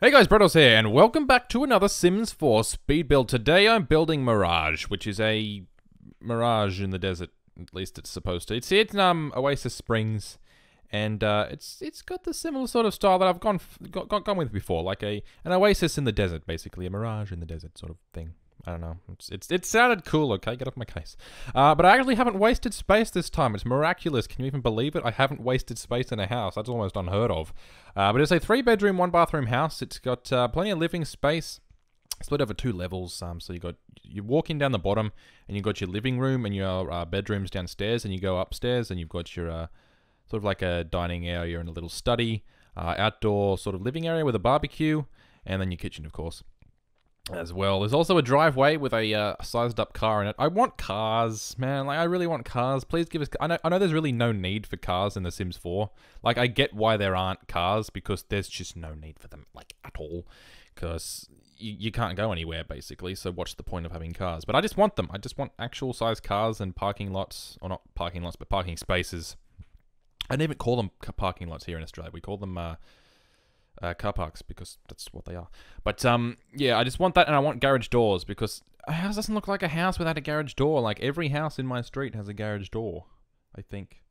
Hey guys, Braydoz here, and welcome back to another Sims 4 speed build. Today I'm building Mirage, which is a mirage in the desert. At least it's supposed to. It's in Oasis Springs, and it's got the similar sort of style that I've gone with before, like an oasis in the desert, basically a mirage in the desert sort of thing. I don't know. It sounded cool. Okay, get off my case. But I actually haven't wasted space this time. It's miraculous. Can you even believe it? I haven't wasted space in a house. That's almost unheard of. But it's a 3-bedroom, 1-bathroom house. It's got plenty of living space. Split over 2 levels. So you walk in down the bottom, and you've got your living room and your bedrooms downstairs, and you go upstairs, and you've got your sort of like a dining area and a little study, outdoor sort of living area with a barbecue, and then your kitchen, of course, as well. There's also a driveway with a sized up car in it. I want cars, man. Like, I really want cars. Please give us... I know there's really no need for cars in The Sims 4. Like, I get why there aren't cars, because there's just no need for them, like, at all. Because you can't go anywhere, basically, so what's the point of having cars? But I just want them. I just want actual size cars and parking lots. Or not parking lots, but parking spaces. I don't even call them parking lots here in Australia. We call them... car parks, because that's what they are. But yeah, I just want that, and I want garage doors, because a house doesn't look like a house without a garage door. Like, every house in my street has a garage door, I think.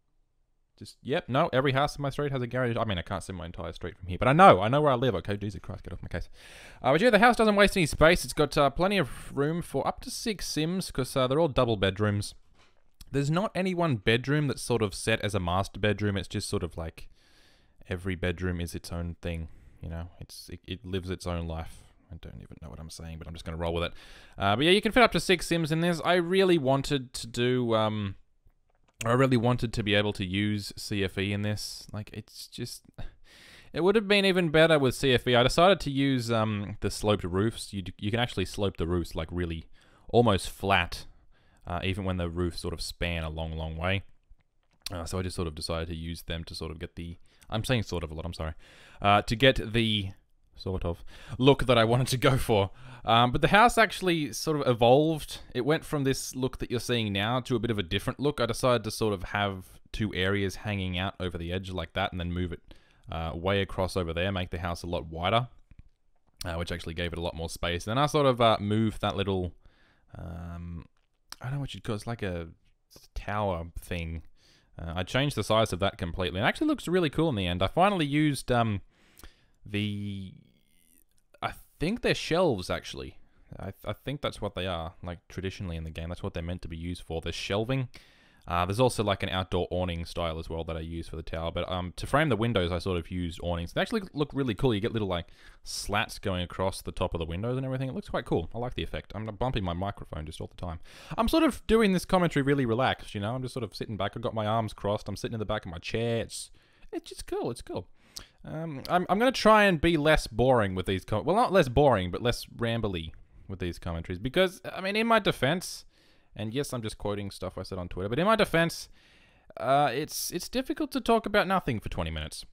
No, every house in my street has a garage. I mean, I can't see my entire street from here, but I know where I live. Okay, Jesus Christ, get off my case. But yeah, the house doesn't waste any space. It's got plenty of room for up to 6 Sims, because they're all double bedrooms. There's not any one bedroom that's sort of set as a master bedroom. It's just sort of like every bedroom is its own thing. You know, it lives its own life. I don't even know what I'm saying, but I'm just going to roll with it. But yeah, you can fit up to 6 Sims in this. I really wanted to do... I really wanted to be able to use CFE in this. Like, it's just... It would have been even better with CFE. I decided to use the sloped roofs. You can actually slope the roofs, like, really almost flat, even when the roofs sort of span a long, long way. So I just sort of decided to use them to sort of get the... I'm saying sort of a lot, I'm sorry. To get the sort of look that I wanted to go for. But the house actually sort of evolved. It went from this look that you're seeing now to a bit of a different look. I decided to sort of have 2 areas hanging out over the edge like that, and then move it way across over there, make the house a lot wider, which actually gave it a lot more space. Then I sort of moved that little... I don't know what you'd call it. It's like a tower thing. I changed the size of that completely. It actually looks really cool in the end. I finally used I think they're shelves, actually. I think that's what they are, like, traditionally in the game. That's what they're meant to be used for. There's shelving. There's also, like, an outdoor awning style as well that I use for the tower. But to frame the windows, I sort of used awnings. They actually look really cool. You get little, like, slats going across the top of the windows and everything. It looks quite cool. I like the effect. I'm bumping my microphone just all the time. I'm sort of doing this commentary really relaxed, you know? I'm just sort of sitting back. I've got my arms crossed. I'm sitting in the back of my chair. It's just cool. It's cool. I'm going to try and be less boring with these... Well, not less boring, but less rambly with these commentaries. Because, I mean, in my defense... And yes, I'm just quoting stuff I said on Twitter. But in my defense, it's difficult to talk about nothing for 20 minutes.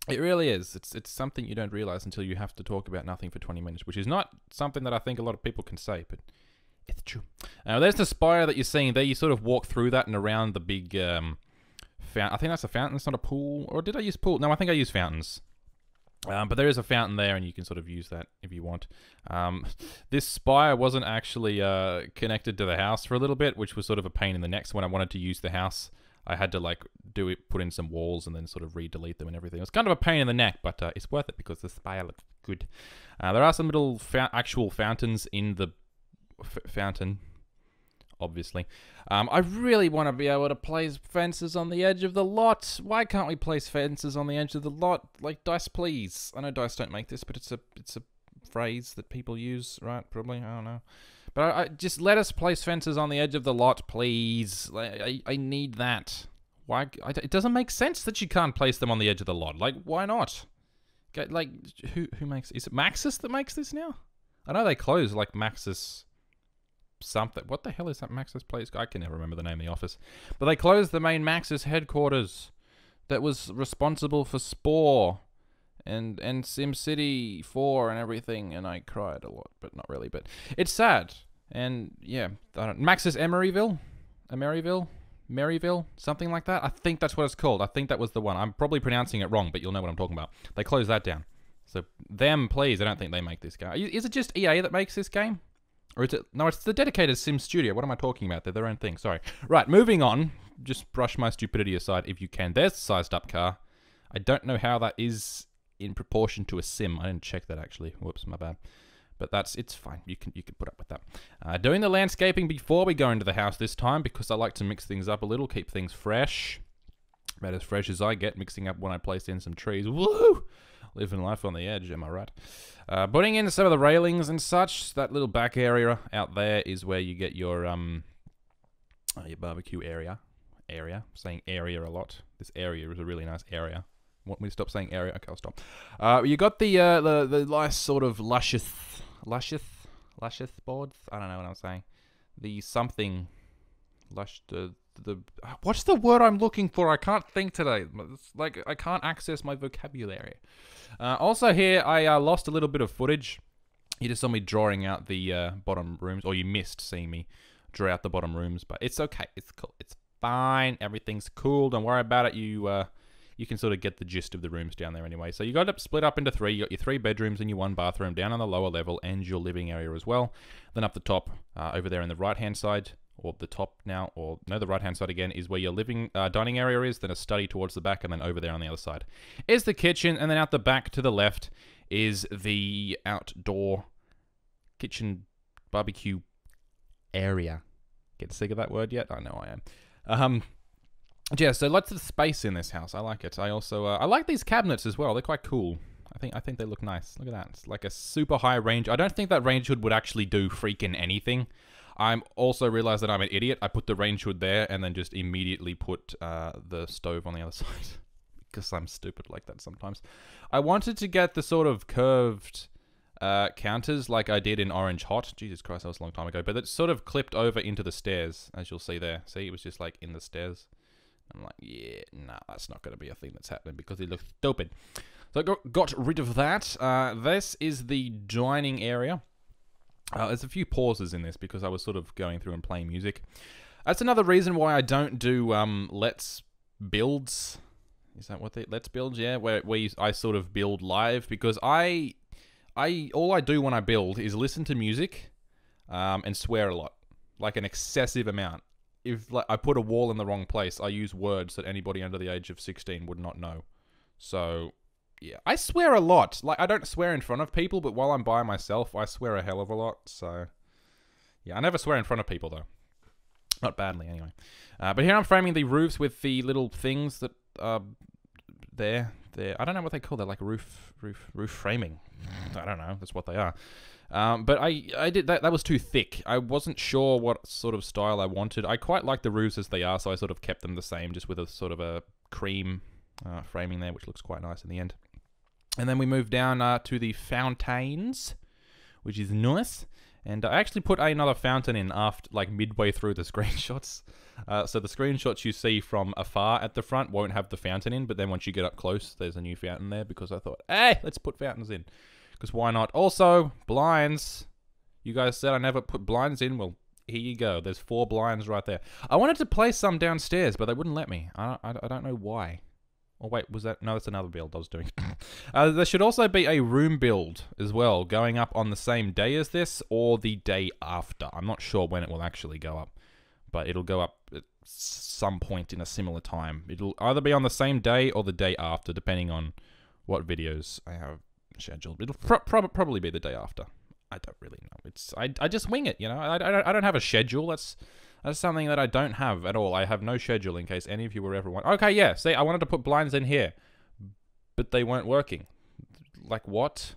It really is. It's something you don't realize until you have to talk about nothing for 20 minutes, which is not something that I think a lot of people can say, but it's true. Now, there's the spire that you're seeing there. You sort of walk through that and around the big fountain. I think that's a fountain. It's not a pool. Or did I use pool? No, I think I used fountains. But there is a fountain there, and you can sort of use that if you want. This spire wasn't actually connected to the house for a little bit, which was sort of a pain in the neck. So when I wanted to use the house, I had to, like, put in some walls and then sort of re-delete them and everything. It was kind of a pain in the neck, but it's worth it because the spire looks good. There are some little actual fountains in the fountain, obviously. I really want to be able to place fences on the edge of the lot. Why can't we place fences on the edge of the lot? Like, Dice, please. I know Dice don't make this, but it's a phrase that people use, right? Probably, I don't know. But I just let us place fences on the edge of the lot, please. I need that. Why? It doesn't make sense that you can't place them on the edge of the lot. Like, why not? Like, who makes... Is it Maxis that makes this now? I know they close, like, Maxis... something. What the hell is that Maxis place? I can never remember the name of the office. But they closed the main Maxis headquarters that was responsible for Spore and SimCity 4 and everything, and I cried a lot, but not really. But it's sad. And yeah, Maxis Maryville, something like that. I think that's what it's called. I think that was the one. I'm probably pronouncing it wrong, but you'll know what I'm talking about. They closed that down. So them, please. I don't think they make this game. Is it just EA that makes this game? Or is it... No, it's the dedicated Sim Studio. What am I talking about? They're their own thing. Sorry. Right, moving on. Just brush my stupidity aside if you can. There's the sized up car. I don't know how that is in proportion to a sim. I didn't check that actually. Whoops, my bad. But it's fine. You can put up with that. Doing the landscaping before we go into the house this time because I like to mix things up a little, keep things fresh. About as fresh as I get, mixing up when I place in some trees. Woo! Living life on the edge, am I right? Putting in some of the railings and such. That little back area out there is where you get your barbecue area. Saying area a lot. This area is a really nice area. Want me to stop saying area? Okay, I'll stop. You got the nice sort of luscious boards. I don't know what I'm saying. The something lush. What's the word I'm looking for? I can't think today. It's like I can't access my vocabulary. Also here, I lost a little bit of footage. You just saw me drawing out the bottom rooms, or you missed seeing me draw out the bottom rooms. But it's okay. It's cool. It's fine. Everything's cool. Don't worry about it. You can sort of get the gist of the rooms down there anyway. So you got it split up into three. You got your 3 bedrooms and your 1 bathroom down on the lower level and your living area as well. Then up the top, over there in the right-hand side, or the top now, or no, the right-hand side again, is where your living dining area is, then a study towards the back, and then over there on the other side is the kitchen, and then out the back to the left is the outdoor kitchen barbecue area. Get sick of that word yet? I know I am. Yeah, so lots of space in this house. I like it. I also I like these cabinets as well. They're quite cool. I think they look nice. Look at that. It's like a super high range. I don't think that range hood would actually do freaking anything. I also realized that I'm an idiot. I put the range hood there and then just immediately put the stove on the other side. Because I'm stupid like that sometimes. I wanted to get the sort of curved counters like I did in Orange Hot. Jesus Christ, that was a long time ago. But it sort of clipped over into the stairs, as you'll see there. See, it was just like in the stairs. I'm like, yeah, nah, that's not going to be a thing that's happening because it looks stupid. So I got rid of that. This is the dining area. There's a few pauses in this because I was sort of going through and playing music. That's another reason why I don't do Let's Builds. Is that what they... Let's Builds? Yeah, where I sort of build live because all I do when I build is listen to music and swear a lot. Like an excessive amount. If like, I put a wall in the wrong place, I use words that anybody under the age of 16 would not know. So, yeah. I swear a lot. Like, I don't swear in front of people, but while I'm by myself, I swear a hell of a lot. So, yeah. I never swear in front of people, though. Not badly, anyway. But here I'm framing the roofs with the little things that are there. I don't know what they call. They're like roof framing. I don't know. That's what they are. But I did that. That was too thick. I wasn't sure what sort of style I wanted. I quite like the roofs as they are, so I sort of kept them the same, just with a sort of a cream framing there, which looks quite nice in the end. And then we move down to the fountains, which is nice. And I actually put another fountain in after, like midway through the screenshots. So the screenshots you see from afar at the front won't have the fountain in, but then once you get up close, there's a new fountain there because I thought, hey, let's put fountains in. Because why not? Also, blinds. You guys said I never put blinds in. Well, here you go. There's 4 blinds right there. I wanted to place some downstairs, but they wouldn't let me. I don't know why. Oh, wait, was that... No, that's another build I was doing. There should also be a room build as well, going up on the same day as this or the day after. I'm not sure when it will actually go up, but it'll go up at some point in a similar time. It'll either be on the same day or the day after, depending on what videos I have scheduled. It'll probably be the day after. I don't really know. I just wing it, you know. I don't have a schedule. That's something that I don't have at all. I have no schedule in case any of you were ever wondering. Okay, yeah. See, I wanted to put blinds in here, but they weren't working. Like what?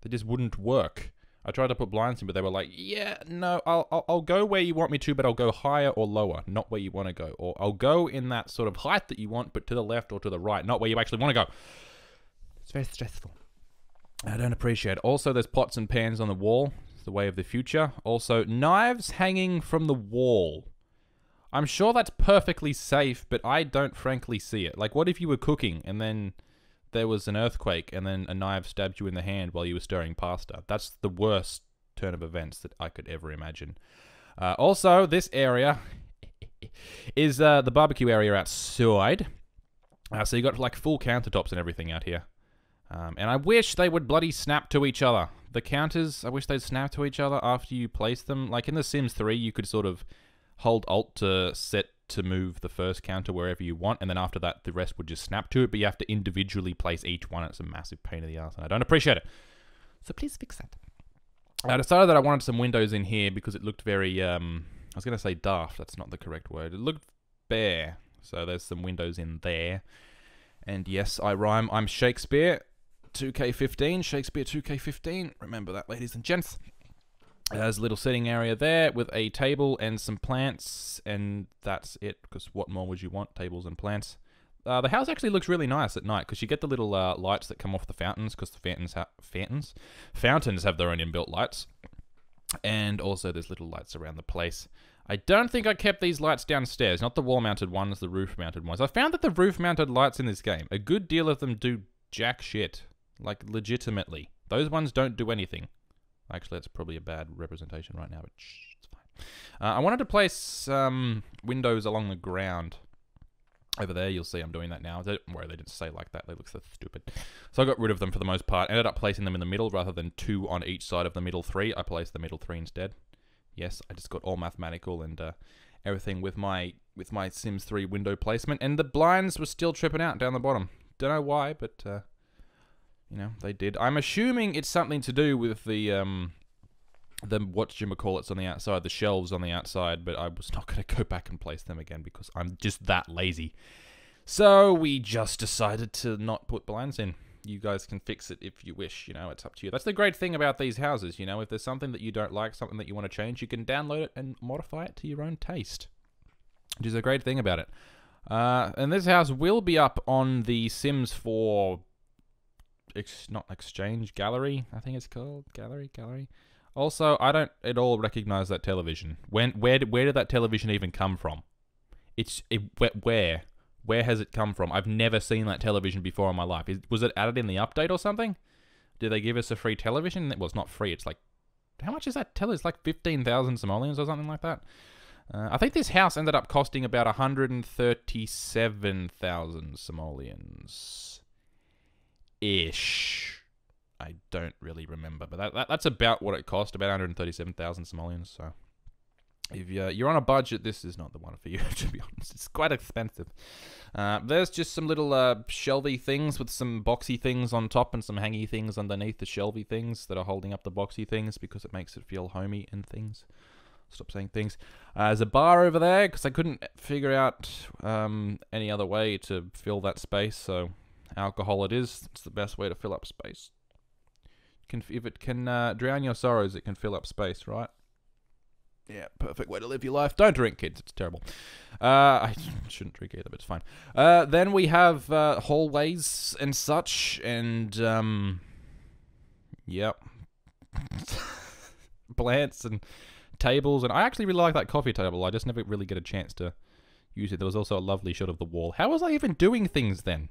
They just wouldn't work. I tried to put blinds in, but they were like, yeah, no, I'll go where you want me to, but I'll go higher or lower, not where you want to go. Or I'll go in that sort of height that you want, but to the left or to the right, not where you actually want to go. It's very stressful. I don't appreciate it. Also, there's pots and pans on the wall. It's the way of the future. Also, knives hanging from the wall. I'm sure that's perfectly safe, but I don't frankly see it. Like, what if you were cooking and then there was an earthquake and then a knife stabbed you in the hand while you were stirring pasta? That's the worst turn of events that I could ever imagine. Also, this area is the barbecue area outside. So you got like full countertops and everything out here. And I wish they would bloody snap to each other. The counters, I wish they'd snap to each other after you place them. Like in The Sims 3, you could sort of hold Alt to set to move the first counter wherever you want, and then after that, the rest would just snap to it, but you have to individually place each one. It's a massive pain in the ass, and I don't appreciate it. So please fix that. I decided that I wanted some windows in here because it looked very, I was going to say daft. That's not the correct word. It looked bare. So there's some windows in there. And yes, I rhyme. I'm Shakespeare. 2K15. Shakespeare 2K15. Remember that, ladies and gents. There's a little sitting area there with a table and some plants. And that's it, because what more would you want? Tables and plants. The house actually looks really nice at night because you get the little lights that come off the fountains, because the fountains have their own inbuilt lights. And also there's little lights around the place. I don't think I kept these lights downstairs, not the wall-mounted ones, the roof-mounted ones. I found that the roof-mounted lights in this game, a good deal of them do jack shit. Like, legitimately. Those ones don't do anything. Actually, that's probably a bad representation right now, but shh, it's fine. I wanted to place windows along the ground. Over there, you'll see I'm doing that now. Don't worry, they didn't say like that. They look so stupid. So I got rid of them for the most part. Ended up placing them in the middle rather than 2 on each side of the middle 3. I placed the middle 3 instead. Yes, I just got all mathematical and everything with my Sims 3 window placement. And the blinds were still tripping out down the bottom. Don't know why, but you know, they did. I'm assuming it's something to do with the whatchamacallits on the outside, the shelves on the outside, but I was not going to go back and place them again because I'm just that lazy. So we just decided to not put blinds in. You guys can fix it if you wish, you know, it's up to you. That's the great thing about these houses, you know, if there's something that you don't like, something that you want to change, you can download it and modify it to your own taste, which is a great thing about it. And this house will be up on the Sims 4, not Exchange, Gallery, I think it's called, Gallery. Also, I don't at all recognize that television. Where did that television even come from? Where has it come from? I've never seen that television before in my life. Was it added in the update or something? Did they give us a free television? Well, it's not free. It's like, how much is that television? It's like 15,000 simoleons or something like that. I think this house ended up costing about 137,000 simoleons. Ish. I don't really remember, but that's about what it cost, about 137,000 simoleons, so if you're on a budget, this is not the one for you, to be honest. It's quite expensive. There's just some little shelvy things with some boxy things on top and some hangy things underneath the shelvy things that are holding up the boxy things because it makes it feel homey and things. Stop saying things. There's a bar over there because I couldn't figure out any other way to fill that space, so alcohol it is. It's the best way to fill up space. If it can drown your sorrows, it can fill up space, right? Yeah, perfect way to live your life. Don't drink, kids. It's terrible. I shouldn't drink either, but it's fine. Then we have hallways and such, and yep, plants and tables. And I actually really like that coffee table. I just never really get a chance to use it. There was also a lovely shot of the wall. How was I even doing things then?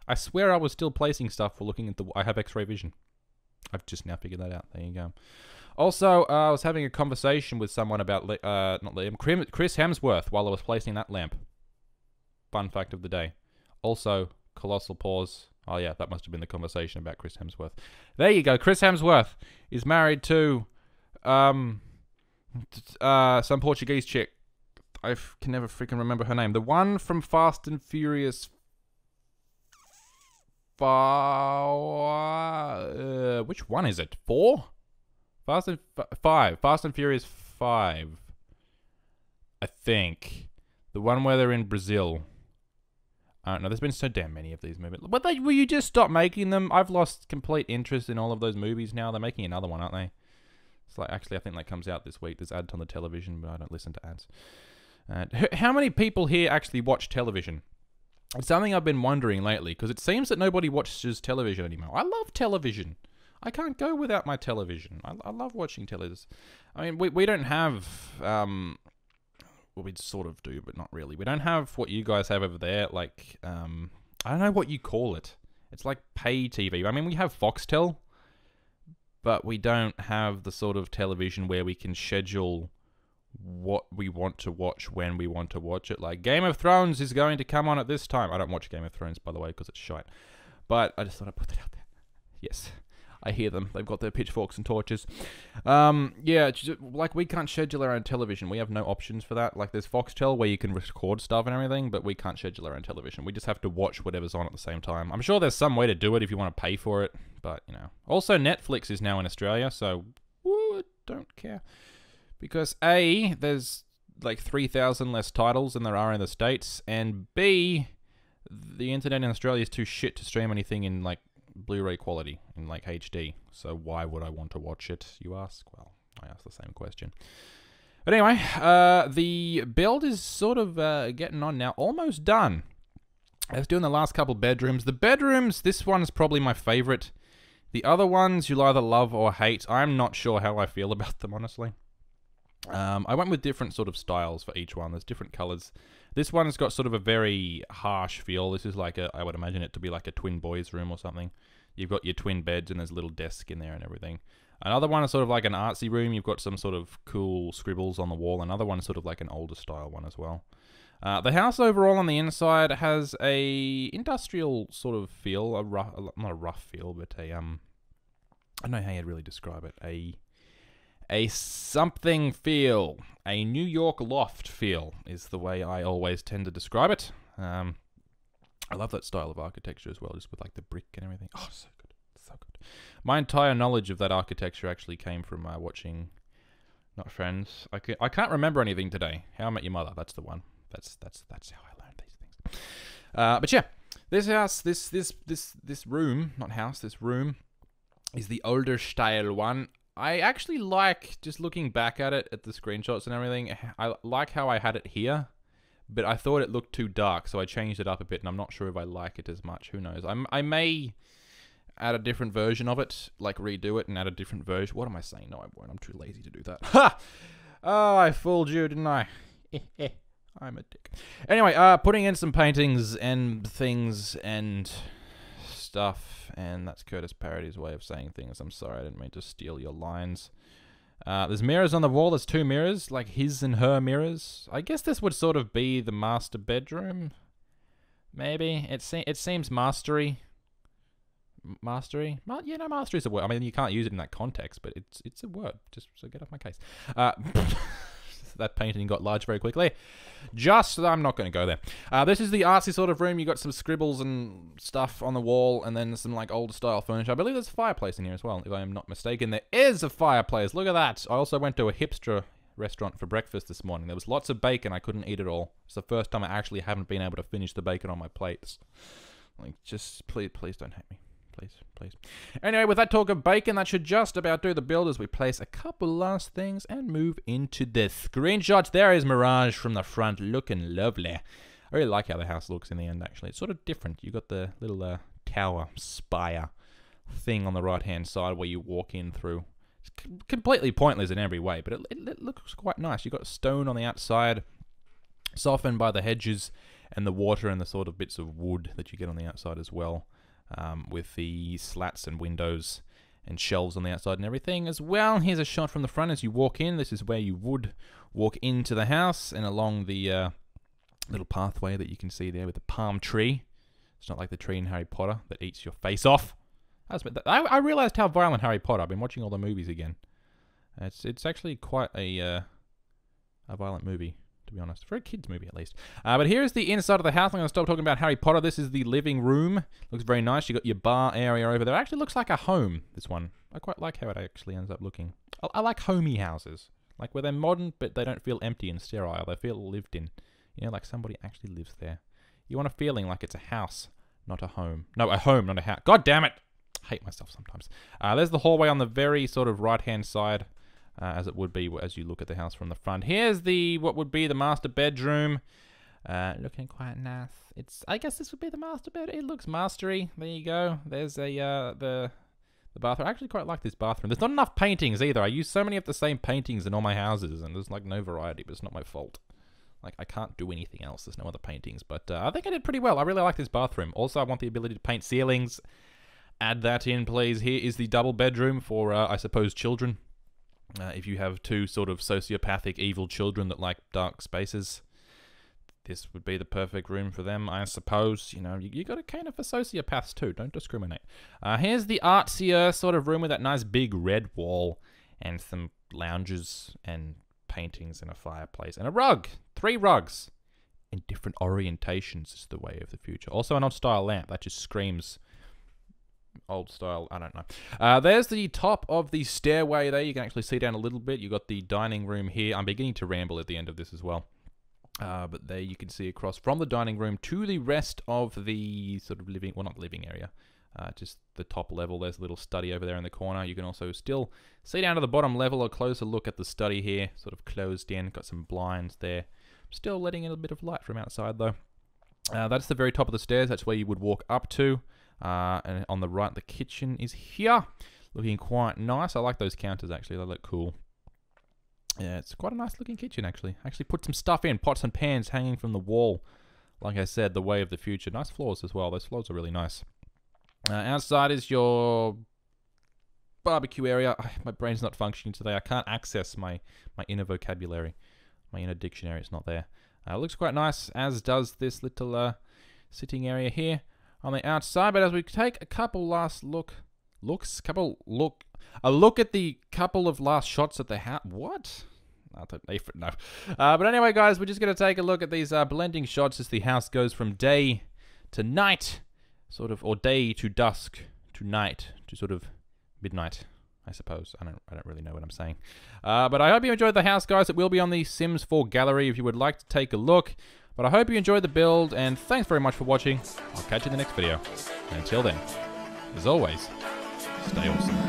I swear I was still placing stuff for looking at the... I have X-ray vision. I've just now figured that out. There you go. Also, I was having a conversation with someone about, not Liam, Chris Hemsworth while I was placing that lamp. Fun fact of the day. Also, colossal pause. Oh yeah, that must have been the conversation about Chris Hemsworth. There you go. Chris Hemsworth is married to some Portuguese chick. I can never freaking remember her name. The one from Fast and Furious... which one is it? 4? Fast and 5. Fast and Furious 5. I think. The one where they're in Brazil. I don't know. There's been so damn many of these movies. But will you just stop making them? I've lost complete interest in all of those movies now. They're making another one, aren't they? It's like, actually, I think that comes out this week. There's ads on the television, but I don't listen to ads. How many people here actually watch television? It's something I've been wondering lately, because it seems that nobody watches television anymore. I love television. I can't go without my television. I love watching television. I mean, we don't have... well, we sort of do, but not really. We don't have what you guys have over there, like... I don't know what you call it. It's like pay TV. I mean, we have Foxtel, but we don't have the sort of television where we can schedule... what we want to watch when we want to watch it. Like, Game of Thrones is going to come on at this time. I don't watch Game of Thrones, by the way, because it's shite. But I just thought I'd put that out there. Yes. I hear them. They've got their pitchforks and torches. Yeah, like, we can't schedule our own television. We have no options for that. Like, there's Foxtel where you can record stuff and everything, but we can't schedule our own television. We just have to watch whatever's on at the same time. I'm sure there's some way to do it if you want to pay for it, but, you know. Also, Netflix is now in Australia, so don't care. Because A, there's like 3,000 less titles than there are in the States, and B, the internet in Australia is too shit to stream anything in, like, Blu-ray quality in like HD, so why would I want to watch it, you ask? Well, I ask the same question. But anyway, the build is sort of getting on now, almost done. I was doing the last couple bedrooms. The bedrooms, this one's probably my favorite. The other ones you'll either love or hate. I'm not sure how I feel about them, honestly. I went with different sort of styles for each one. There's different colors. This one's got sort of a very harsh feel. This is like I would imagine it to be like a twin boys room or something. You've got your twin beds and there's a little desk in there and everything. Another one is sort of like an artsy room. You've got some sort of cool scribbles on the wall. Another one is sort of like an older style one as well. The house overall on the inside has a industrial sort of feel. Not a rough feel, but I don't know how you'd really describe it. A something feel. A New York loft feel is the way I always tend to describe it. I love that style of architecture as well, just with like the brick and everything. Oh, so good. So good. My entire knowledge of that architecture actually came from watching, not Friends. I can't remember anything today. How I Met Your Mother. That's the one. That's how I learned these things. But yeah, this house, this room, not house, this room is the older style one. I actually like, just looking back at it, at the screenshots and everything, I like how I had it here, but I thought it looked too dark, so I changed it up a bit, and I'm not sure if I like it as much. Who knows? I may add a different version of it, like redo it and add a different version. What am I saying? No, I won't. I'm too lazy to do that. Ha! Oh, I fooled you, didn't I? I'm a dick. Anyway, putting in some paintings and things and stuff, and that's Curtis Parody's way of saying things. I'm sorry, I didn't mean to steal your lines. There's mirrors on the wall. There's two mirrors, like his and her mirrors. I guess this would sort of be the master bedroom. Maybe. It seems mastery. Mastery? Well, yeah, no, mastery is a word. I mean, you can't use it in that context, but it's a word. Just so get off my case. That painting got large very quickly. I'm not going to go there. This is the artsy sort of room. You got some scribbles and stuff on the wall, and then some like older style furniture. I believe there's a fireplace in here as well, if I am not mistaken. There is a fireplace. Look at that. I also went to a hipster restaurant for breakfast this morning. There was lots of bacon. I couldn't eat it all. It's the first time I actually haven't been able to finish the bacon on my plates. Like, just please don't hate me. Please. Anyway, with that talk of bacon, that should just about do the build as we place a couple last things and move into the screenshots. There is Mirage from the front, looking lovely. I really like how the house looks in the end, actually. It's sort of different. You got the little tower spire thing on the right-hand side where you walk in through. It's completely pointless in every way, but it looks quite nice. You got stone on the outside, softened by the hedges and the water and the sort of bits of wood that you get on the outside as well. With the slats and windows and shelves on the outside and everything as well. Here's a shot from the front as you walk in. This is where you would walk into the house and along the little pathway that you can see there with the palm tree. It's not like the tree in Harry Potter that eats your face off. I realized how violent Harry Potter. I've been watching all the movies again. It's actually quite a violent movie, to be honest. For a kid's movie, at least. But here's the inside of the house. I'm going to stop talking about Harry Potter. This is the living room. Looks very nice. You got your bar area over there. It actually looks like a home, this one. I quite like how it actually ends up looking. I like homey houses. Like where they're modern, but they don't feel empty and sterile. They feel lived in. You know, like somebody actually lives there. You want a feeling like it's a house, not a home. No, a home, not a house. God damn it! I hate myself sometimes. There's the hallway on the very sort of right-hand side. As it would be as you look at the house from the front. Here's what would be the master bedroom. Looking quite nice. I guess this would be the master bed. It looks mastery. There you go. There's the bathroom. I actually quite like this bathroom. There's not enough paintings either. I use so many of the same paintings in all my houses, and there's like no variety, but it's not my fault. Like, I can't do anything else. There's no other paintings, but I think I did pretty well. I really like this bathroom. Also, I want the ability to paint ceilings. Add that in, please. Here is the double bedroom for, I suppose, children. If you have two sort of sociopathic evil children that like dark spaces, this would be the perfect room for them, I suppose. You know, you got to cater for sociopaths too. Don't discriminate. Here's the artsier sort of room with that nice big red wall and some lounges and paintings and a fireplace and a rug. 3 rugs in different orientations is the way of the future. Also an old-style lamp. That just screams old style. I don't know. There's the top of the stairway there. You can actually see down a little bit. You got the dining room here. I'm beginning to ramble at the end of this as well. But there you can see across from the dining room to the rest of the sort of living, well, not living area, just the top level. There's a little study over there in the corner. You can also still see down to the bottom level, a closer look at the study here, sort of closed in, got some blinds there. Still letting in a bit of light from outside though. That's the very top of the stairs. That's where you would walk up to. And on the right, the kitchen is here. Looking quite nice. I like those counters actually. They look cool. Yeah, it's quite a nice looking kitchen actually. Actually put some stuff in, pots and pans hanging from the wall. Like I said, the way of the future. Nice floors as well. Those floors are really nice. Outside is your barbecue area. My brain's not functioning today. I can't access my inner vocabulary. My inner dictionary is not there. It looks quite nice, as does this little sitting area here on the outside. But as we take a couple last a look at the couple of last shots at the house. What? No. But anyway, guys, we're just going to take a look at these blending shots as the house goes from day to night, sort of, or day to dusk to night to sort of midnight, I suppose. I don't really know what I'm saying. But I hope you enjoyed the house, guys. It will be on the Sims 4 gallery if you would like to take a look. But I hope you enjoyed the build, and thanks very much for watching. I'll catch you in the next video. And until then, as always, stay awesome.